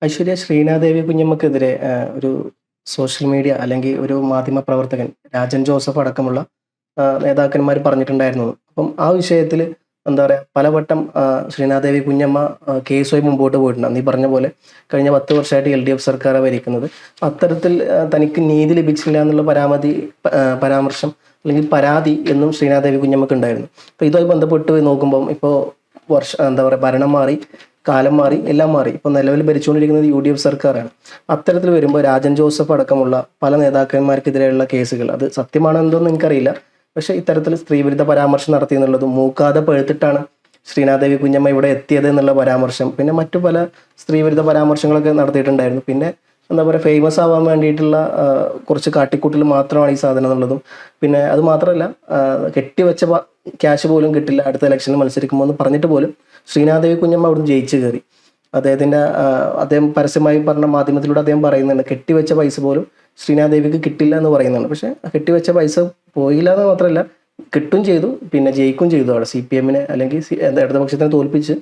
ഐശ്വര്യ ശ്രീനാദേവി കുഞ്ഞമ്മക്കെതിരെ ഒരു social media അല്ലെങ്കിൽ ഒരു മാധ്യമ പ്രവർത്തകൻ രാജൻ ജോസഫ് അടക്കമുള്ള നേതാക്കന്മാർ പറഞ്ഞിട്ടുണ്ടായിരുന്നു. അപ്പം ആ വിഷയത്തിൽ എന്താ പറയുക, പലവട്ടം ശ്രീനാദേവി കുഞ്ഞമ്മ കേസുമായി മുമ്പോട്ട് പോയിട്ടുണ്ട്. അന്ന് ഈ പറഞ്ഞ പോലെ കഴിഞ്ഞ 10 വർഷമായിട്ട് LDF സർക്കാർ ഭരിക്കുന്നത്. അത്തരത്തിൽ തനിക്ക് നീതി ലഭിച്ചില്ല എന്നുള്ള പരാമർശം അല്ലെങ്കിൽ പരാതി എന്നും ശ്രീനാദേവി കുഞ്ഞമ്മക്ക് ഉണ്ടായിരുന്നു. അപ്പോൾ ഇതുമായി ബന്ധപ്പെട്ട് നോക്കുമ്പം ഇപ്പോൾ എന്താ പറയുക, ഭരണം മാറി, കാലം മാറി, എല്ലാം മാറി. ഇപ്പോൾ നിലവിൽ ഭരിച്ചുകൊണ്ടിരിക്കുന്നത് UDF സർക്കാരാണ്. അത്തരത്തിൽ വരുമ്പോൾ രാജൻ ജോസഫ് അടക്കമുള്ള പല നേതാക്കന്മാർക്കെതിരെയുള്ള കേസുകൾ, അത് സത്യമാണോ എന്തോന്നും എനിക്കറിയില്ല. പക്ഷേ ഇത്തരത്തിൽ സ്ത്രീവിരുദ്ധ പരാമർശം നടത്തി എന്നുള്ളതും, മൂക്കാതെ പഴുത്തിട്ടാണ് ശ്രീനാദേവി കുഞ്ഞമ്മ ഇവിടെ എത്തിയത് എന്നുള്ള പരാമർശം, പിന്നെ മറ്റു പല സ്ത്രീവിരുദ്ധ പരാമർശങ്ങളൊക്കെ നടത്തിയിട്ടുണ്ടായിരുന്നു. പിന്നെ എന്താ പറയുക, ഫേമസ് ആവാൻ വേണ്ടിയിട്ടുള്ള കുറച്ച് കാട്ടിക്കൂട്ടൽ മാത്രമാണ് ഈ സാധനം എന്നുള്ളതും, പിന്നെ അത് മാത്രമല്ല കെട്ടിവെച്ച ക്യാഷ് പോലും കിട്ടില്ല അടുത്ത ഇലക്ഷനിൽ മത്സരിക്കുമ്പോൾ എന്ന് പറഞ്ഞിട്ട് പോലും ശ്രീനാദേവി കുഞ്ഞമ്മ അവിടുന്ന് ജയിച്ചു കയറി. അദ്ദേഹം പരസ്യമായി പറഞ്ഞ മാധ്യമത്തിലൂടെ അദ്ദേഹം പറയുന്നുണ്ട്, കെട്ടിവെച്ച പൈസ പോലും ശ്രീനാദേവിക്ക് കിട്ടില്ല എന്ന് പറയുന്നുണ്ട്. പക്ഷേ കെട്ടിവെച്ച പൈസ പോയില്ല എന്ന് മാത്രമല്ല, കിട്ടും ചെയ്തു, പിന്നെ ജയിക്കും ചെയ്തു. അവിടെ CPM അല്ലെങ്കിൽ ഇടതുപക്ഷത്തിനെ തോൽപ്പിച്ച്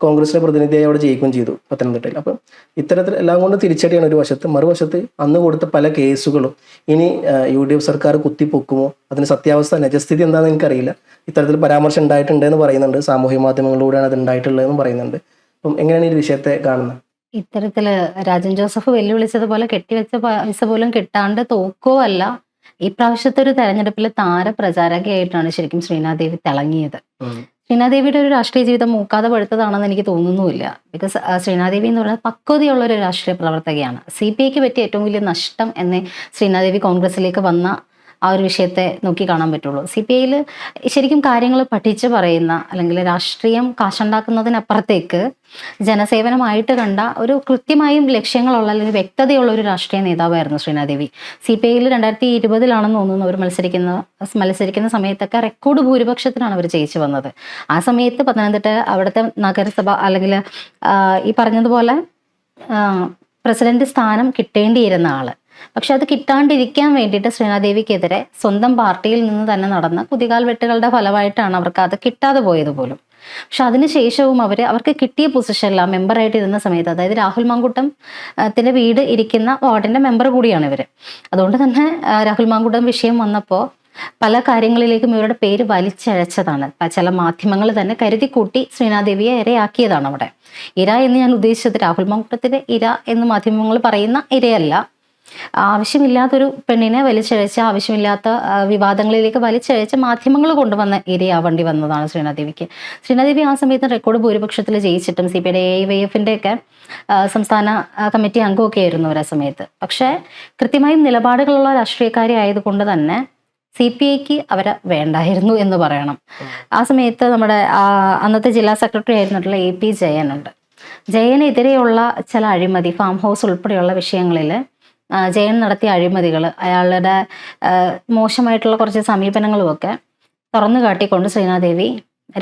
കോൺഗ്രസിന്റെ പ്രതിനിധിയായി അവിടെ ജയിക്കുകയും ചെയ്തു പത്തനംതിട്ടയിൽ. അപ്പം ഇത്തരത്തിൽ എല്ലാം കൊണ്ട് തിരിച്ചടിയാണ് ഒരു വശത്ത്. മറുവശത്ത് അന്ന് കൊടുത്ത പല കേസുകളും ഇനി UDF സർക്കാർ കുത്തിപ്പൊക്കുമോ, അതിന് സത്യാവസ്ഥ നിജസ്ഥിതി എന്താണെന്ന് എനിക്കറിയില്ല. ഇത്തരത്തിൽ പരാമർശം ഉണ്ടായിട്ടുണ്ട് എന്ന് പറയുന്നുണ്ട്, സാമൂഹ്യ മാധ്യമങ്ങളിലൂടെയാണ് അത് ഉണ്ടായിട്ടുള്ളതെന്ന് പറയുന്നുണ്ട്. അപ്പം എങ്ങനെയാണ് ഈ വിഷയത്തെ കാണുന്നത്? ഇത്തരത്തില് രാജൻ ജോസഫ് വെല്ലുവിളിച്ചതുപോലെ കെട്ടിവെച്ച പൈസ പോലും കിട്ടാണ്ട് തോക്കോ അല്ല, ഈ പ്രാവശ്യത്തെ ഒരു തെരഞ്ഞെടുപ്പിൽ താരപ്രചാരകയായിട്ടാണ് ശരിക്കും ശ്രീനാദേവി തിളങ്ങിയത്. ശ്രീനാദേവിയുടെ ഒരു രാഷ്ട്രീയ ജീവിതം മൂക്കാതെ പഴുത്തതാണെന്ന് എനിക്ക് തോന്നുന്നുമില്ല. ബിക്കോസ് ശ്രീനാദേവി എന്ന് പറയുന്നത് പക്വതയുള്ള ഒരു രാഷ്ട്രീയ പ്രവർത്തകയാണ്. CPIക്ക് പറ്റിയ ഏറ്റവും വലിയ നഷ്ടം എന്നേ ശ്രീനാദേവി കോൺഗ്രസിലേക്ക് വന്ന ആ ഒരു വിഷയത്തെ നോക്കി കാണാൻ പറ്റുള്ളൂ. CPIയിൽ ശരിക്കും കാര്യങ്ങൾ പഠിച്ച് പറയുന്ന, അല്ലെങ്കിൽ രാഷ്ട്രീയം കാശുണ്ടാക്കുന്നതിനപ്പുറത്തേക്ക് ജനസേവനമായിട്ട് കണ്ട ഒരു കൃത്യമായും ലക്ഷ്യങ്ങളുള്ള അല്ലെങ്കിൽ വ്യക്തതയുള്ള ഒരു രാഷ്ട്രീയ നേതാവായിരുന്നു ശ്രീനാദേവി. CPIയിൽ 2020 തോന്നുന്നു അവർ മത്സരിക്കുന്ന സമയത്തൊക്കെ റെക്കോർഡ് ഭൂരിപക്ഷത്തിനാണ് അവർ ജയിച്ചു വന്നത്. ആ സമയത്ത് പത്തനംതിട്ട അവിടുത്തെ നഗരസഭ അല്ലെങ്കിൽ ഈ പറഞ്ഞതുപോലെ പ്രസിഡന്റ് സ്ഥാനം കിട്ടേണ്ടിയിരുന്ന ആള്. പക്ഷെ അത് കിട്ടാണ്ടിരിക്കാൻ വേണ്ടിയിട്ട് ശ്രീനാദേവിക്കെതിരെ സ്വന്തം പാർട്ടിയിൽ നിന്ന് തന്നെ നടന്ന കുതികാൽ വെട്ടുകളുടെ ഫലമായിട്ടാണ് അവർക്ക് അത് കിട്ടാതെ പോയത് പോലും. പക്ഷെ അതിനുശേഷവും അവർക്ക് കിട്ടിയ പൊസിഷനിൽ മെമ്പറായിട്ട് ഇരുന്ന സമയത്ത്, അതായത് രാഹുൽ മാങ്കൂട്ടത്തിന്റെ വീട് ഇരിക്കുന്ന വാർഡിന്റെ മെമ്പർ കൂടിയാണ് ഇവര്. അതുകൊണ്ട് തന്നെ രാഹുൽ മാങ്കൂട്ടം വിഷയം വന്നപ്പോൾ പല കാര്യങ്ങളിലേക്കും ഇവരുടെ പേര് വലിച്ചഴച്ചതാണ്. ചില മാധ്യമങ്ങൾ തന്നെ കരുതി കൂട്ടി ശ്രീനാദേവിയെ ഇരയാക്കിയതാണ് അവിടെ. ഇര എന്ന് ഞാൻ ഉദ്ദേശിച്ചത് രാഹുൽ മാങ്കൂട്ടത്തിന്റെ ഇര എന്ന് മാധ്യമങ്ങൾ പറയുന്ന ഇരയല്ല. ആവശ്യമില്ലാത്തൊരു പെണ്ണിനെ വലിച്ചഴച്ച്, ആവശ്യമില്ലാത്ത വിവാദങ്ങളിലേക്ക് വലിച്ചഴച്ച് മാധ്യമങ്ങൾ കൊണ്ടുവന്ന ഇരയാവേണ്ടി വന്നതാണ് ശ്രീനാദേവിക്ക്. ശ്രീനാദേവി ആ സമയത്ത് റെക്കോർഡ് ഭൂരിപക്ഷത്തിൽ ജയിച്ചിട്ടും CPIയുടെ AIYFന്റെ ഒക്കെ സംസ്ഥാന കമ്മിറ്റി അംഗമൊക്കെ ആയിരുന്നു ഒരു സമയത്ത്. പക്ഷേ കൃത്യമായും നിലപാടുകളുള്ള രാഷ്ട്രീയക്കാരി ആയതുകൊണ്ട് തന്നെ CPIക്ക് അവരെ വേണ്ടായിരുന്നു എന്ന് പറയണം. ആ സമയത്ത് നമ്മുടെ അന്നത്തെ ജില്ലാ സെക്രട്ടറി ആയിരുന്നിട്ടുള്ള AP ജയനുണ്ട്. ജയനെതിരെയുള്ള ചില അഴിമതി, ഫാം ഹൗസ് ഉൾപ്പെടെയുള്ള വിഷയങ്ങളിൽ ജയൻ നടത്തിയ അഴിമതികൾ, അയാളുടെ മോശമായിട്ടുള്ള കുറച്ച് സമീപനങ്ങളുമൊക്കെ തുറന്നു കാട്ടിക്കൊണ്ട് ശ്രീനാദേവി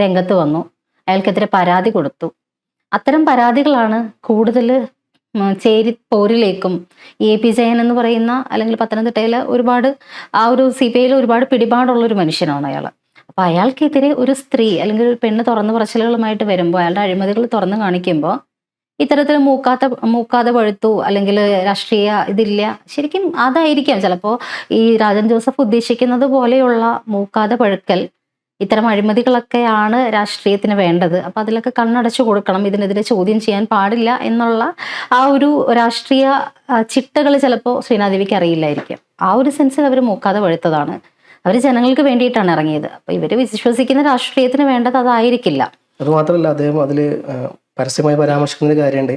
രംഗത്ത് വന്നു. അയാൾക്കെതിരെ പരാതി കൊടുത്തു. അത്തരം പരാതികളാണ് കൂടുതൽ ചേരിപ്പോരിലേക്കും AP ജയൻ എന്ന് പറയുന്ന, അല്ലെങ്കിൽ പത്തനംതിട്ടയിൽ ഒരുപാട് ആ ഒരു CPIയിൽ ഒരുപാട് പിടിപാടുള്ളൊരു മനുഷ്യനാണ് അയാൾ. അപ്പോൾ അയാൾക്കെതിരെ ഒരു സ്ത്രീ അല്ലെങ്കിൽ ഒരു പെണ്ണ് തുറന്നു പറച്ചിലുകളുമായിട്ട് വരുമ്പോൾ, അയാളുടെ അഴിമതികൾ തുറന്നു കാണിക്കുമ്പോൾ ഇത്തരത്തിൽ മൂക്കാതെ പഴുത്തു അല്ലെങ്കിൽ രാഷ്ട്രീയ ഇതില്ല, ശരിക്കും അതായിരിക്കാം ചിലപ്പോൾ ഈ രാജൻ ജോസഫ് ഉദ്ദേശിക്കുന്നത് പോലെയുള്ള മൂക്കാതെ പഴുക്കൽ. ഇത്തരം അഴിമതികളൊക്കെയാണ് രാഷ്ട്രീയത്തിന് വേണ്ടത്. അപ്പം അതിലൊക്കെ കണ്ണടച്ചു കൊടുക്കണം, ഇതിനെതിരെ ചോദ്യം ചെയ്യാൻ പാടില്ല എന്നുള്ള ആ ഒരു രാഷ്ട്രീയ ചിട്ടകൾ ചിലപ്പോൾ ശ്രീനാദേവിക്ക് അറിയില്ലായിരിക്കും. ആ ഒരു സെൻസിൽ അവർ മൂക്കാതെ പഴുത്തതാണ്. അവർ ജനങ്ങൾക്ക് വേണ്ടിയിട്ടാണ് ഇറങ്ങിയത്. അപ്പം ഇവർ വിശ്വസിക്കുന്ന രാഷ്ട്രീയത്തിന് വേണ്ടത് അതായിരിക്കില്ല. അതുമാത്രമല്ല, അദ്ദേഹം അതിൽ പരസ്യമായി പരാമർശിക്കുന്ന കാര്യമുണ്ട്.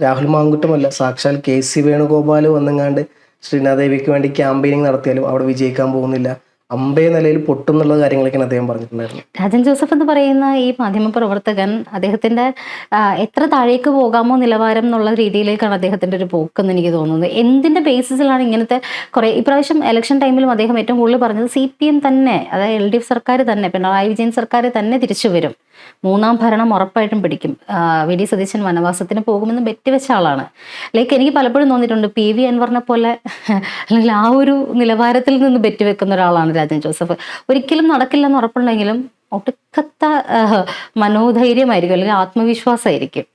രാഹുൽ മാങ്കുട്ടമല്ല, സാക്ഷാൽ KC വേണുഗോപാൽ വന്നെങ്ങാണ്ട് ശ്രീനാദേവിക്ക് വേണ്ടി ക്യാമ്പയിനിങ് നടത്തിയാലും അവിടെ വിജയിക്കാൻ പോകുന്നില്ല, അമ്പേ നിലയിൽ പൊട്ടും എന്നുള്ള കാര്യങ്ങളൊക്കെയാണ് അദ്ദേഹം പറഞ്ഞിട്ടുണ്ടായിരുന്നു. രാജൻ ജോസഫ് എന്ന് പറയുന്ന ഈ മാധ്യമ പ്രവർത്തകൻ, അദ്ദേഹത്തിന്റെ എത്ര താഴേക്ക് പോകാമോ നിലവാരം എന്നുള്ള രീതിയിലേക്കാണ് അദ്ദേഹത്തിന്റെ ഒരു പോക്കെന്ന് എനിക്ക് തോന്നുന്നത്. എന്തിന്റെ ബേസിസിലാണ് ഇങ്ങനത്തെ കുറെ, ഇപ്രാവശ്യം ഇലക്ഷൻ ടൈമിലും അദ്ദേഹം ഏറ്റവും കൂടുതൽ പറഞ്ഞത് CPM തന്നെ, അതായത് LDF സർക്കാർ തന്നെ, പിണറായി വിജയൻ സർക്കാർ തന്നെ തിരിച്ചു വരും, 3ാം ഭരണം ഉറപ്പായിട്ടും പിടിക്കും, VD സതീശൻ വനവാസത്തിന് പോകുമെന്ന് വെച്ച ആളാണ്. എനിക്ക് പലപ്പോഴും തോന്നിയിട്ടുണ്ട് PV അൻവറിനെ പോലെ അല്ലെങ്കിൽ ആ ഒരു നിലവാരത്തിൽ നിന്ന് വെക്കുന്ന ഒരാളാണ് രാജൻ ജോസഫ്. ഒരിക്കലും നടക്കില്ലെന്ന് ഉറപ്പുണ്ടെങ്കിലും ഒടുക്കത്ത മനോധൈര്യമായിരിക്കും അല്ലെങ്കിൽ ആത്മവിശ്വാസമായിരിക്കും.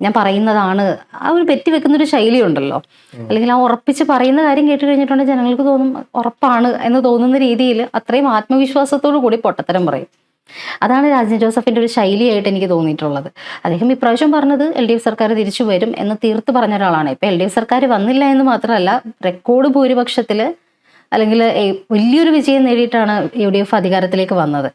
ഞാൻ പറയുന്നതാണ്, ആ ഒരു പെറ്റി വെക്കുന്നൊരു ശൈലി ഉണ്ടല്ലോ, അല്ലെങ്കിൽ ആ ഉറപ്പിച്ച് പറയുന്ന കാര്യം കേട്ട് കഴിഞ്ഞിട്ടുണ്ടെങ്കിൽ ജനങ്ങൾക്ക് തോന്നും ഉറപ്പാണ് എന്ന് തോന്നുന്ന രീതിയിൽ അത്രയും ആത്മവിശ്വാസത്തോടു കൂടി പൊട്ടത്തരം പറയും. അതാണ് രാജൻ ജോസഫിന്റെ ഒരു ശൈലിയായിട്ട് എനിക്ക് തോന്നിയിട്ടുള്ളത്. അദ്ദേഹം ഇപ്രാവശ്യം പറഞ്ഞത് LDF സർക്കാർ തിരിച്ചു വരും എന്ന് തീർത്ത് പറഞ്ഞ ഒരാളാണ്. ഇപ്പൊ LDF സർക്കാർ വന്നില്ല എന്ന് മാത്രമല്ല, റെക്കോർഡ് ഭൂരിപക്ഷത്തില് അല്ലെങ്കിൽ വലിയൊരു വിജയം നേടിയിട്ടാണ് UDF അധികാരത്തിലേക്ക് വന്നത്.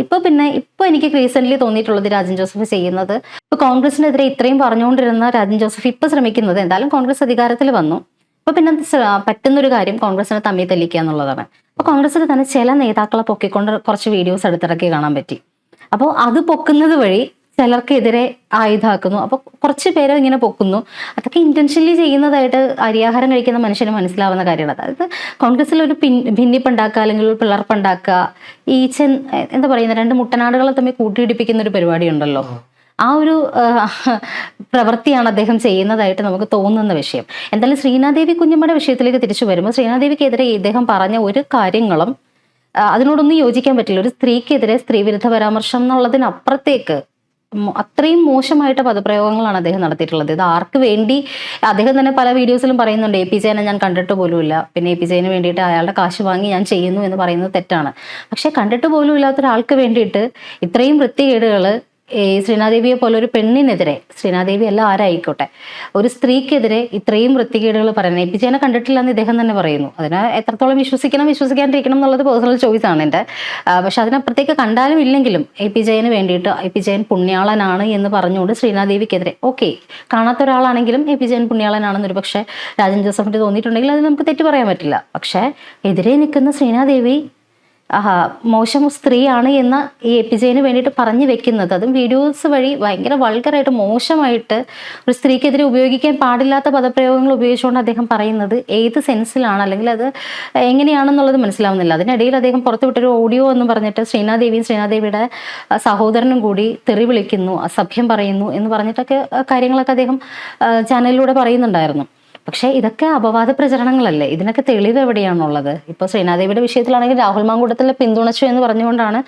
ഇപ്പൊ എനിക്ക് റീസെന്റ് തോന്നിയിട്ടുള്ളത് രാജൻ ജോസഫ് ചെയ്യുന്നത്, ഇപ്പൊ കോൺഗ്രസിനെതിരെ ഇത്രയും പറഞ്ഞുകൊണ്ടിരുന്ന രാജൻ ജോസഫ് ഇപ്പൊ ശ്രമിക്കുന്നത്, എന്തായാലും കോൺഗ്രസ് അധികാരത്തിൽ വന്നു, അപ്പൊ പിന്നെ പറ്റുന്നൊരു കാര്യം കോൺഗ്രസിനെ തമ്മിൽ തെളിയിക്കുക എന്നുള്ളതാണ്. അപ്പൊ കോൺഗ്രസിൽ തന്നെ ചില നേതാക്കളെ പൊക്കിക്കൊണ്ട് കുറച്ച് വീഡിയോസ് അടുത്തിറക്കി കാണാൻ പറ്റി. അപ്പോൾ അത് പൊക്കുന്നത് വഴി ചിലർക്കെതിരെ ആയുധാക്കുന്നു. അപ്പോൾ കുറച്ച് പേരെ ഇങ്ങനെ പൊക്കുന്നു. അതൊക്കെ ഇന്റൻഷനലി ചെയ്യുന്നതായിട്ട് അരിയാഹാരം കഴിക്കുന്ന മനുഷ്യന് മനസ്സിലാവുന്ന കാര്യമാണ്. അതായത് കോൺഗ്രസിൽ ഒരു ഭിന്നിപ്പുണ്ടാക്കുക, അല്ലെങ്കിൽ ഒരു പിളർപ്പുണ്ടാക്കുക, എന്താ പറയുന്ന രണ്ട് മുട്ടനാടുകളെ തമ്മിൽ കൂട്ടിയിടിപ്പിക്കുന്ന ഒരു പരിപാടി ഉണ്ടല്ലോ, ആ ഒരു പ്രവൃത്തിയാണ് അദ്ദേഹം ചെയ്യുന്നതായിട്ട് നമുക്ക് തോന്നുന്ന വിഷയം. എന്തായാലും ശ്രീനാദേവി കുഞ്ഞമ്മയുടെ വിഷയത്തിലേക്ക് തിരിച്ചു വരുമ്പോൾ, ശ്രീനാദേവിക്കെതിരെ ഇദ്ദേഹം പറഞ്ഞ ഒരു കാര്യങ്ങളും അതിനോടൊന്നും യോജിക്കാൻ പറ്റില്ല. ഒരു സ്ത്രീക്കെതിരെ സ്ത്രീവിരുദ്ധ പരാമർശം എന്നുള്ളതിനപ്പുറത്തേക്ക് അത്രയും മോശമായിട്ട് പദപ്രയോഗങ്ങളാണ് അദ്ദേഹം നടത്തിയിട്ടുള്ളത്. ഇത് ആർക്ക് വേണ്ടി, അദ്ദേഹം തന്നെ പല വീഡിയോസിലും പറയുന്നുണ്ട്, APJ ഞാൻ കണ്ടിട്ട് പോലുമില്ല, പിന്നെ APJ വേണ്ടിയിട്ട് അയാളുടെ കാശ് വാങ്ങി ഞാൻ ചെയ്യുന്നു എന്ന് പറയുന്നത് തെറ്റാണ്. പക്ഷെ കണ്ടിട്ട് പോലും ഇല്ലാത്ത ഒരാൾക്ക് വേണ്ടിയിട്ട് ഇത്രയും വൃത്തികേടുകൾ ശ്രീനാദേവിയെ പോലെ ഒരു പെണ്ണിനെതിരെ, ശ്രീനാദേവി അല്ല ആരായിക്കോട്ടെ, ഒരു സ്ത്രീക്കെതിരെ ഇത്രയും വൃത്തികേടുകൾ പറയുന്നത് APJ കണ്ടിട്ടില്ല എന്ന് ഇദ്ദേഹം തന്നെ പറയുന്നു. അതിനെ എത്രത്തോളം വിശ്വസിക്കാണ്ടിരിക്കണം എന്നുള്ളത് പേഴ്സണൽ ചോയ്സ് ആണ് എൻ്റെ. പക്ഷെ അതിനപ്പുറത്തേക്ക് കണ്ടാലും ഇല്ലെങ്കിലും APJ വേണ്ടിയിട്ട് APJ പുണ്യാളനാണ് എന്ന് പറഞ്ഞുകൊണ്ട് ശ്രീനാദേവിക്കെതിരെ, ഓക്കെ കാണാത്ത ഒരാളാണെങ്കിലും APJ പുണ്യാളനാണെന്ന് ഒരു പക്ഷേ രാജൻ ജോസഫിന് തോന്നിയിട്ടുണ്ടെങ്കിൽ അത് നമുക്ക് തെറ്റ് പറയാൻ പറ്റില്ല. പക്ഷേ എതിരെ നിൽക്കുന്ന ശ്രീനാദേവി മോശം സ്ത്രീയാണ് എന്ന് ഈ APJ വേണ്ടിയിട്ട് പറഞ്ഞു വെക്കുന്നത്, അതും വീഡിയോസ് വഴി ഭയങ്കര വൾഗറായിട്ട് മോശമായിട്ട് ഒരു സ്ത്രീക്കെതിരെ ഉപയോഗിക്കാൻ പാടില്ലാത്ത പദപ്രയോഗങ്ങൾ ഉപയോഗിച്ചുകൊണ്ട് അദ്ദേഹം പറയുന്നത് ഏത് സെൻസിലാണ്, അല്ലെങ്കിൽ അത് എങ്ങനെയാണെന്നുള്ളത് മനസ്സിലാവുന്നില്ല. അതിനിടയിൽ അദ്ദേഹം പുറത്തുവിട്ടൊരു ഓഡിയോ എന്ന് പറഞ്ഞിട്ട് ശ്രീനാദേവിയുടെ സഹോദരനും കൂടി തെറി വിളിക്കുന്നു, അസഭ്യം പറയുന്നു എന്ന് പറഞ്ഞിട്ടൊക്കെ കാര്യങ്ങളൊക്കെ അദ്ദേഹം ചാനലിലൂടെ പറയുന്നുണ്ടായിരുന്നു. പക്ഷേ ഇതൊക്കെ അപവാദ പ്രചരണങ്ങളല്ലേ, ഇതിനൊക്കെ തെളിവ് എവിടെയാണുള്ളത്? ഇപ്പോൾ ശ്രീനാദേവിയുടെ വിഷയത്തിലാണെങ്കിൽ രാഹുൽ മാങ്കൂട്ടത്തിലെ പിന്തുണച്ചു എന്ന് പറഞ്ഞുകൊണ്ടാണ്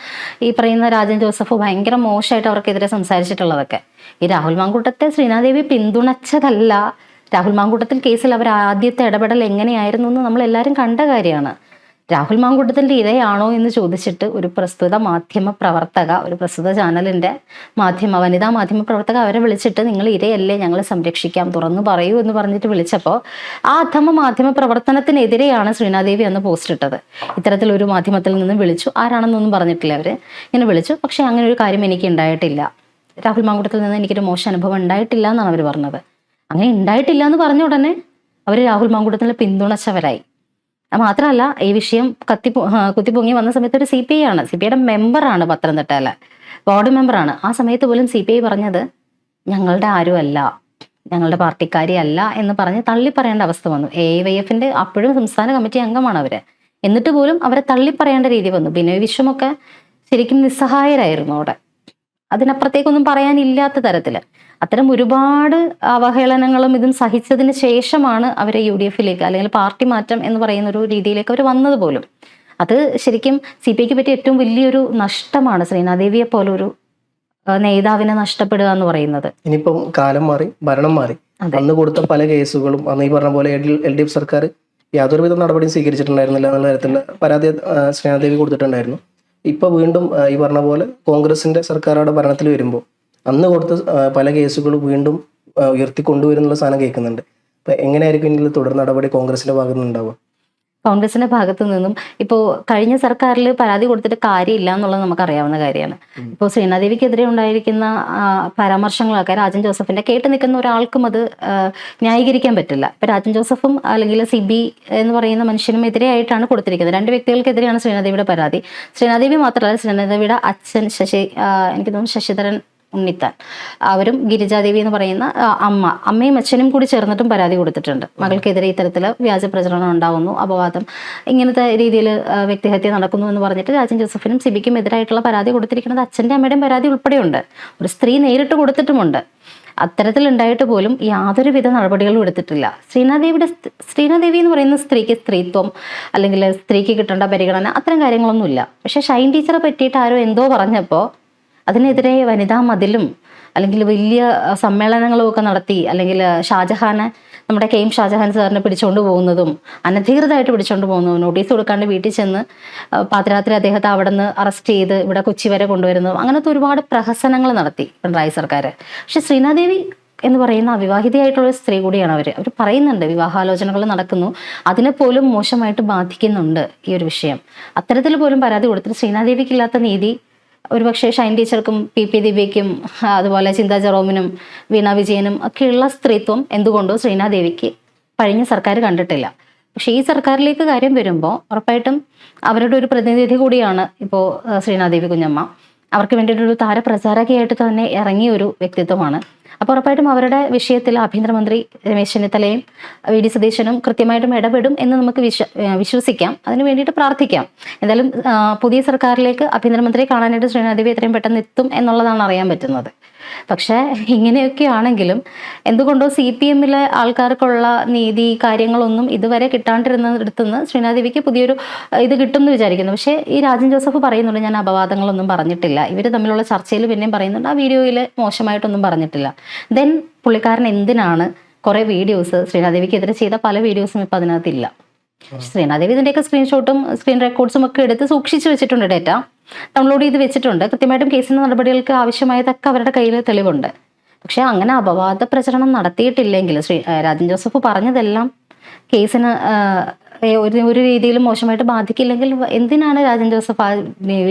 ഈ പറയുന്ന രാജൻ ജോസഫ് ഭയങ്കര മോശമായിട്ട് അവർക്കെതിരെ സംസാരിച്ചിട്ടുള്ളതൊക്കെ. ഈ രാഹുൽ മാങ്കൂട്ടത്തെ ശ്രീനാദേവി പിന്തുണച്ചതല്ല, രാഹുൽ മാങ്കൂട്ടത്തിൽ കേസിൽ അവർ ആദ്യത്തെ ഇടപെടൽ എങ്ങനെയായിരുന്നു എന്ന് നമ്മൾ എല്ലാവരും കണ്ട കാര്യമാണ്. രാഹുൽ മാങ്കൂട്ടത്തിൻ്റെ ഇരയാണോ എന്ന് ചോദിച്ചിട്ട് ഒരു പ്രസ്തുത മാധ്യമ പ്രവർത്തക, ഒരു പ്രസ്തുത ചാനലിൻ്റെ വനിതാ മാധ്യമ പ്രവർത്തക അവരെ വിളിച്ചിട്ട് നിങ്ങൾ ഇരയല്ലേ, ഞങ്ങൾ സംരക്ഷിക്കാം, തുറന്നു പറയൂ എന്ന് പറഞ്ഞിട്ട് വിളിച്ചപ്പോൾ ആ അധമ മാധ്യമ പ്രവർത്തനത്തിനെതിരെയാണ് ശ്രീനാദേവി അന്ന് പോസ്റ്റ് ഇട്ടത്. ഇത്തരത്തിലൊരു മാധ്യമത്തിൽ നിന്ന് വിളിച്ചു, ആരാണെന്നൊന്നും പറഞ്ഞിട്ടില്ല, അവർ ഇങ്ങനെ വിളിച്ചു, പക്ഷേ അങ്ങനെ ഒരു കാര്യം എനിക്ക് ഉണ്ടായിട്ടില്ല, രാഹുൽ മാങ്കൂട്ടത്തിൽ നിന്ന് എനിക്കൊരു മോശം അനുഭവം ഉണ്ടായിട്ടില്ല എന്നാണ് അവർ പറഞ്ഞത്. അങ്ങനെ ഉണ്ടായിട്ടില്ല എന്ന് പറഞ്ഞ ഉടനെ അവർ രാഹുൽ മാങ്കൂട്ടത്തിനെ പിന്തുണച്ചവരായി. മാത്രമല്ല ഈ വിഷയം കുത്തിപ്പൊങ്ങി വന്ന സമയത്ത് ഒരു CPI ആണ്, CPIയുടെ മെമ്പറാണ്, പത്തനംതിട്ടയിലെ വാർഡ് മെമ്പറാണ്. ആ സമയത്ത് പോലും CPI പറഞ്ഞത് ഞങ്ങളുടെ ആരും അല്ല, ഞങ്ങളുടെ പാർട്ടിക്കാരി അല്ല എന്ന് പറഞ്ഞ് തള്ളിപ്പറയേണ്ട അവസ്ഥ വന്നു. AYFന്റെ അപ്പോഴും സംസ്ഥാന കമ്മിറ്റി അംഗമാണ് അവര്, എന്നിട്ട് പോലും അവരെ തള്ളിപ്പറയേണ്ട രീതി വന്നു. ബിനോയ് വിശ്വമൊക്കെ ശരിക്കും നിസ്സഹായരായിരുന്നു അവിടെ, അതിനപ്പുറത്തേക്കൊന്നും പറയാനില്ലാത്ത തരത്തിൽ. അത്തരം ഒരുപാട് അവഹേളനങ്ങളും ഇതും സഹിച്ചതിന് ശേഷമാണ് അവരെ UDFലേക്ക് അല്ലെങ്കിൽ പാർട്ടി മാറ്റം എന്ന് പറയുന്ന ഒരു രീതിയിലേക്ക് അവർ വന്നത് പോലും. അത് ശരിക്കും CPIക്ക് പറ്റിയ ഏറ്റവും വലിയൊരു നഷ്ടമാണ്, ശ്രീനാദേവിയെ പോലൊരു നേതാവിനെ നഷ്ടപ്പെടുക എന്ന് പറയുന്നത്. ഇനിയിപ്പം കാലം മാറി, ഭരണം മാറി, അന്ന് കൊടുത്ത പല കേസുകളും അന്ന് ഈ പറഞ്ഞ പോലെ LDF സർക്കാർ യാതൊരുവിധ നടപടിയും സ്വീകരിച്ചിട്ടുണ്ടായിരുന്നില്ല എന്നുള്ള തരത്തിൽ പരാതി ശ്രീനാദേവി കൊടുത്തിട്ടുണ്ടായിരുന്നു. ഇപ്പൊ വീണ്ടും ഈ പറഞ്ഞ പോലെ കോൺഗ്രസിന്റെ സർക്കാരുടെ ഭരണത്തിൽ വരുമ്പോൾ അന്ന് കൊടുത്ത പല കേസുകളും വീണ്ടും ഉയർത്തിക്കൊണ്ടുവരുന്നുള്ള സാധനം കേൾക്കുന്നുണ്ട്. അപ്പൊ എങ്ങനെയായിരിക്കും ഇതിൽ തുടർ നടപടി കോൺഗ്രസിന്റെ ഭാഗത്ത് നിന്നുണ്ടാവുക? കോൺഗ്രസിന്റെ ഭാഗത്തു നിന്നും ഇപ്പോൾ കഴിഞ്ഞ സർക്കാരിൽ പരാതി കൊടുത്തിട്ട് കാര്യമില്ല എന്നുള്ളത് നമുക്കറിയാവുന്ന കാര്യമാണ്. ഇപ്പോൾ ശ്രീനാദേവിക്കെതിരെ ഉണ്ടായിരിക്കുന്ന പരാമർശങ്ങളൊക്കെ രാജൻ ജോസഫിന്റെ കേട്ട് നിൽക്കുന്ന ഒരാൾക്കും അത് ന്യായീകരിക്കാൻ പറ്റില്ല. ഇപ്പൊ രാജൻ ജോസഫും അല്ലെങ്കിൽ സിബി എന്ന് പറയുന്ന മനുഷ്യനും എതിരെയായിട്ടാണ് കൊടുത്തിരിക്കുന്നത്. രണ്ട് വ്യക്തികൾക്കെതിരെയാണ് ശ്രീനാദേവിയുടെ പരാതി. ശ്രീനാദേവി മാത്രമല്ല, ശ്രീനാദേവിയുടെ അച്ഛൻ എനിക്ക് തോന്നുന്നു ശശിധരൻ ഉണ്ണിത്താൻ, അവരും ഗിരിജാദേവി എന്ന് പറയുന്ന അമ്മയും അച്ഛനും കൂടി ചേർന്നിട്ടും പരാതി കൊടുത്തിട്ടുണ്ട്. മകൾക്കെതിരെ ഇത്തരത്തിൽ വ്യാജ പ്രചരണം ഉണ്ടാവുന്നു, അപവാദം, ഇങ്ങനത്തെ രീതിയിൽ വ്യക്തിഹത്യ നടക്കുന്നു എന്ന് പറഞ്ഞിട്ട് രാജൻ ജോസഫിനും സിബിക്കും എതിരായിട്ടുള്ള പരാതി കൊടുത്തിരിക്കുന്നത് അച്ഛൻ്റെ അമ്മയുടെയും പരാതി ഉൾപ്പെടെയുണ്ട്. ഒരു സ്ത്രീ നേരിട്ട് കൊടുത്തിട്ടുമുണ്ട്. അത്തരത്തിലുണ്ടായിട്ട് പോലും യാതൊരുവിധ നടപടികളും എടുത്തിട്ടില്ല. ശ്രീനാദേവി എന്ന് പറയുന്ന സ്ത്രീക്ക് സ്ത്രീത്വം അല്ലെങ്കിൽ സ്ത്രീക്ക് കിട്ടേണ്ട പരിഗണന അത്തരം കാര്യങ്ങളൊന്നുമില്ല. പക്ഷെ ഷൈൻ ടീച്ചറെ പറ്റിയിട്ട് ആരോ എന്തോ പറഞ്ഞപ്പോൾ അതിനെതിരെ വനിതാ മതിലും അല്ലെങ്കിൽ വലിയ സമ്മേളനങ്ങളും ഒക്കെ നടത്തി, അല്ലെങ്കിൽ ഷാജഹാനെ, നമ്മുടെ കെ എം ഷാജഹാൻ സാറിനെ പിടിച്ചുകൊണ്ട് പോകുന്നതും, അനധികൃതമായിട്ട് പിടിച്ചുകൊണ്ട് പോകുന്നതും, നോട്ടീസ് കൊടുക്കാണ്ട് വീട്ടിൽ ചെന്ന് പാതിരാത്രി അദ്ദേഹത്തെ അവിടെ നിന്ന് അറസ്റ്റ് ചെയ്ത് ഇവിടെ കൊച്ചി വരെ കൊണ്ടുവരുന്നതും, അങ്ങനത്തെ ഒരുപാട് പ്രഹസനങ്ങൾ നടത്തി പിണറായി സർക്കാർ. പക്ഷെ ശ്രീനാദേവി എന്ന് പറയുന്ന അവിവാഹിതയായിട്ടുള്ള ഒരു സ്ത്രീ കൂടിയാണ് അവർ പറയുന്നുണ്ട് വിവാഹാലോചനകൾ നടക്കുന്നു, അതിനെ പോലും മോശമായിട്ട് ബാധിക്കുന്നുണ്ട് ഈ ഒരു വിഷയം. അത്തരത്തിൽ പോലും പരാതി കൊടുത്തിട്ട് ശ്രീനാദേവിക്കില്ലാത്ത നീതി ഒരുപക്ഷെ ഷൈൻ ടീച്ചർക്കും പി ദിവ്യയ്ക്കും അതുപോലെ ചിന്താ ജെറോമിനും വീണ വിജയനും ഒക്കെയുള്ള സ്ത്രീത്വം എന്തുകൊണ്ടോ ശ്രീനാദേവിക്ക് കഴിഞ്ഞ സർക്കാർ കണ്ടിട്ടില്ല. പക്ഷേ ഈ സർക്കാരിലേക്ക് കാര്യം വരുമ്പോൾ ഉറപ്പായിട്ടും അവരുടെ ഒരു പ്രതിനിധി കൂടിയാണ് ഇപ്പോൾ ശ്രീനാദേവി കുഞ്ഞമ്മ. അവർക്ക് വേണ്ടിയിട്ടൊരു താരപ്രചാരകയായിട്ട് തന്നെ ഇറങ്ങിയ ഒരു വ്യക്തിത്വമാണ്. അപ്പോൾ ഉറപ്പായിട്ടും അവരുടെ വിഷയത്തിൽ ആഭ്യന്തരമന്ത്രി രമേശ് ചെന്നിത്തലയും വി ഡി സതീശനും കൃത്യമായിട്ടും ഇടപെടും എന്ന് നമുക്ക് വിശ്വസിക്കാം. അതിന് വേണ്ടിയിട്ട് പ്രാർത്ഥിക്കാം. എന്തായാലും പുതിയ സർക്കാരിലേക്ക് ആഭ്യന്തരമന്ത്രിയെ കാണാനായിട്ട് ശ്രീനാദേവി എത്രയും പെട്ടെന്ന് എത്തും എന്നുള്ളതാണ് അറിയാൻ പറ്റുന്നത്. പക്ഷേ ഇങ്ങനെയൊക്കെ ആണെങ്കിലും എന്തുകൊണ്ടോ CPM-ലെ ആൾക്കാർക്കുള്ള നീതി കാര്യങ്ങളൊന്നും ഇതുവരെ കിട്ടാണ്ടിരുന്നിടത്തുനിന്ന് ശ്രീനാദേവിക്ക് പുതിയൊരു ഇത് കിട്ടും എന്ന് വിചാരിക്കുന്നു. പക്ഷേ ഈ രാജൻ ജോസഫ് പറയുന്നുണ്ട്, ഞാൻ അപവാദങ്ങളൊന്നും പറഞ്ഞിട്ടില്ല. ഇവർ തമ്മിലുള്ള ചർച്ചയിൽ പിന്നെയും പറയുന്നുണ്ട്, ആ വീഡിയോയിൽ മോശമായിട്ടൊന്നും പറഞ്ഞിട്ടില്ല. ദെൻ പുള്ളിക്കാരൻ എന്തിനാണ് കുറേ വീഡിയോസ് ശ്രീനാദേവിക്കെതിരെ ചെയ്ത പല വീഡിയോസും ഇപ്പം അതിനകത്തില്ല. ശ്രീനാദേവി ഇതിൻ്റെയൊക്കെ സ്ക്രീൻഷോട്ടും സ്ക്രീൻ റെക്കോർഡ്സും ഒക്കെ എടുത്ത് സൂക്ഷിച്ചു വെച്ചിട്ടുണ്ട്, ഡേറ്റ ഡൗൺലോഡ് ചെയ്ത് വെച്ചിട്ടുണ്ട്. കൃത്യമായിട്ടും കേസിൻ്റെ നടപടികൾക്ക് ആവശ്യമായതൊക്കെ അവരുടെ കയ്യിൽ തെളിവുണ്ട്. പക്ഷെ അങ്ങനെ അപവാദ പ്രചരണം നടത്തിയിട്ടില്ലെങ്കിൽ രാജൻ ജോസഫ് പറഞ്ഞതെല്ലാം കേസിന് ഒരു രീതിയിലും മോശമായിട്ട് ബാധിക്കില്ലെങ്കിൽ എന്തിനാണ് രാജൻ ജോസഫ് ആ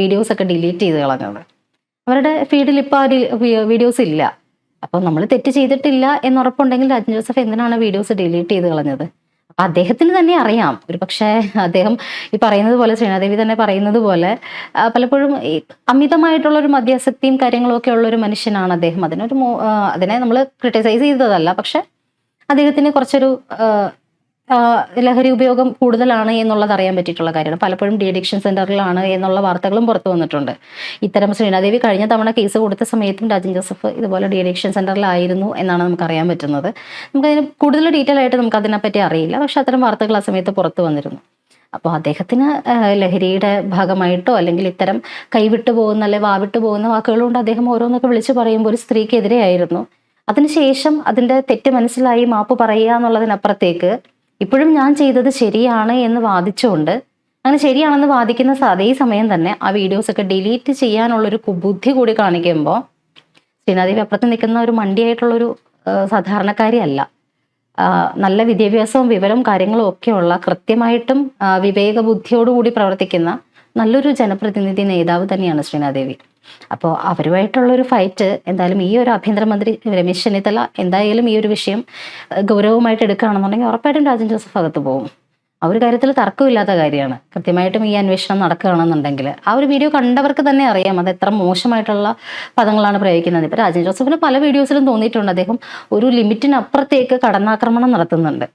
വീഡിയോസ് ഒക്കെ ഡിലീറ്റ് ചെയ്ത് കളഞ്ഞത്? അവരുടെ ഫീഡിൽ ഇപ്പോൾ ആ വീഡിയോസ് ഇല്ല. അപ്പോൾ നമ്മൾ തെറ്റ് ചെയ്തിട്ടില്ല എന്നുറപ്പുണ്ടെങ്കിൽ രാജൻ ജോസഫ് എന്തിനാണ് വീഡിയോസ് ഡിലീറ്റ് ചെയ്ത് കളഞ്ഞത്? അപ്പം അദ്ദേഹത്തിന് തന്നെ അറിയാം. ഒരു പക്ഷേ അദ്ദേഹം ഈ പറയുന്നത് പോലെ, ശ്രീനാദേവി തന്നെ പറയുന്നത് പോലെ, പലപ്പോഴും ഈ അമിതമായിട്ടുള്ളൊരു മദ്യാസക്തിയും കാര്യങ്ങളും ഒക്കെ ഉള്ളൊരു മനുഷ്യനാണ് അദ്ദേഹം. അതിനെ നമ്മൾ ക്രിട്ടിസൈസ് ചെയ്തതല്ല, പക്ഷെ അദ്ദേഹത്തിന് കുറച്ചൊരു ലഹരി ഉപയോഗം കൂടുതലാണ് എന്നുള്ളത് അറിയാൻ പറ്റിയിട്ടുള്ള കാര്യമാണ്. പലപ്പോഴും ഡി അഡിക്ഷൻ സെന്ററിലാണ് എന്നുള്ള വാർത്തകളും പുറത്തു വന്നിട്ടുണ്ട്. ഇത്തരം ശ്രീനാദേവി കഴിഞ്ഞ തവണ കേസ് കൊടുത്ത സമയത്തും രാജൻ ജോസഫ് ഇതുപോലെ ഡി അഡിക്ഷൻ സെന്ററിലായിരുന്നു എന്നാണ് നമുക്ക് അറിയാൻ പറ്റുന്നത്. നമുക്കതിന് കൂടുതൽ ഡീറ്റെയിൽ ആയിട്ട് നമുക്ക് അതിനെപ്പറ്റി അറിയില്ല, പക്ഷെ അത്തരം വാർത്തകൾ ആ സമയത്ത് പുറത്തു വന്നിരുന്നു. അപ്പോൾ അദ്ദേഹത്തിന് ലഹരിയുടെ ഭാഗമായിട്ടോ അല്ലെങ്കിൽ ഇത്തരം കൈവിട്ടു പോകുന്ന അല്ലെ വാവിട്ടു പോകുന്ന വാക്കുകളുകൊണ്ട് അദ്ദേഹം ഓരോന്നൊക്കെ വിളിച്ചു പറയുമ്പോൾ ഒരു സ്ത്രീക്കെതിരെയായിരുന്നു. അതിനുശേഷം അതിൻ്റെ തെറ്റ് മനസ്സിലായി മാപ്പ് പറയുക എന്നുള്ളതിനപ്പുറത്തേക്ക് ഇപ്പോഴും ഞാൻ ചെയ്തത് ശരിയാണ് എന്ന് വാദിച്ചുകൊണ്ട്, അങ്ങനെ ശരിയാണെന്ന് വാദിക്കുന്ന അതേ സമയം തന്നെ ആ വീഡിയോസൊക്കെ ഡിലീറ്റ് ചെയ്യാനുള്ളൊരു കുബുദ്ധി കൂടി കാണിക്കുമ്പോൾ ശ്രീനാദേവി അപ്പുറത്ത് നിൽക്കുന്ന ഒരു മണ്ടിയായിട്ടുള്ളൊരു സാധാരണക്കാരിയല്ല. നല്ല വിദ്യാഭ്യാസവും വിവരവും കാര്യങ്ങളും ഒക്കെയുള്ള, കൃത്യമായിട്ടും വിവേക ബുദ്ധിയോടുകൂടി പ്രവർത്തിക്കുന്ന നല്ലൊരു ജനപ്രതിനിധി നേതാവ് തന്നെയാണ് ശ്രീനാദേവി. അപ്പോൾ അവരുമായിട്ടുള്ളൊരു ഫൈറ്റ് എന്തായാലും ഈ ഒരു ആഭ്യന്തരമന്ത്രി രമേശ് ചെന്നിത്തല എന്തായാലും ഈ ഒരു വിഷയം ഗൗരവമായിട്ട് എടുക്കുകയാണെന്നുണ്ടെങ്കിൽ ഉറപ്പായിട്ടും രാജൻ ജോസഫ് അകത്ത് പോകും. ആ ഒരു കാര്യത്തിൽ തർക്കമില്ലാത്ത കാര്യമാണ്. കൃത്യമായിട്ടും ഈ അന്വേഷണം നടക്കുകയാണെന്നുണ്ടെങ്കിൽ ആ ഒരു വീഡിയോ കണ്ടവർക്ക് തന്നെ അറിയാം അത് എത്ര മോശമായിട്ടുള്ള പദങ്ങളാണ് പ്രയോഗിക്കുന്നത്. ഇപ്പോൾ രാജൻ ജോസഫിന് പല വീഡിയോസിലും തോന്നിയിട്ടുണ്ട് അദ്ദേഹം ഒരു ലിമിറ്റിനപ്പുറത്തേക്ക് കടന്നാക്രമണം നടത്തുന്നുണ്ട്.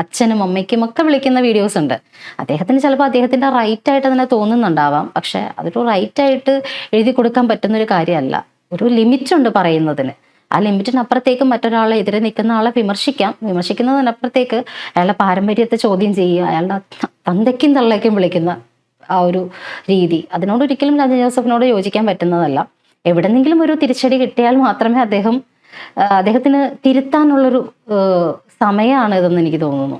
അച്ഛനും അമ്മയ്ക്കും ഒക്കെ വിളിക്കുന്ന വീഡിയോസ് ഉണ്ട്. അദ്ദേഹത്തിന് ചിലപ്പോൾ അദ്ദേഹത്തിൻ്റെ റൈറ്റായിട്ട് തന്നെ തോന്നുന്നുണ്ടാവാം, പക്ഷെ അതൊരു റൈറ്റായിട്ട് എഴുതി കൊടുക്കാൻ പറ്റുന്നൊരു കാര്യമല്ല. ഒരു ലിമിറ്റുണ്ട് പറയുന്നതിന്. ആ ലിമിറ്റിനപ്പുറത്തേക്ക് മറ്റൊരാളെ എതിരെ നിൽക്കുന്ന ആളെ വിമർശിക്കുന്നതിനപ്പുറത്തേക്ക് അയാളുടെ പാരമ്പര്യത്തെ ചോദ്യം ചെയ്യുക, അയാളുടെ തന്തയ്ക്കും തള്ളയ്ക്കും വിളിക്കുന്ന ആ ഒരു രീതി, അതിനോട് ഒരിക്കലും രാജൻ ജോസഫിനോട് യോജിക്കാൻ പറ്റുന്നതല്ല. എവിടെന്നെങ്കിലും ഒരു തിരിച്ചടി കിട്ടിയാൽ മാത്രമേ അദ്ദേഹത്തിന് തിരുത്താനുള്ളൊരു സമയമാണ് ഇതെന്ന് എനിക്ക് തോന്നുന്നു.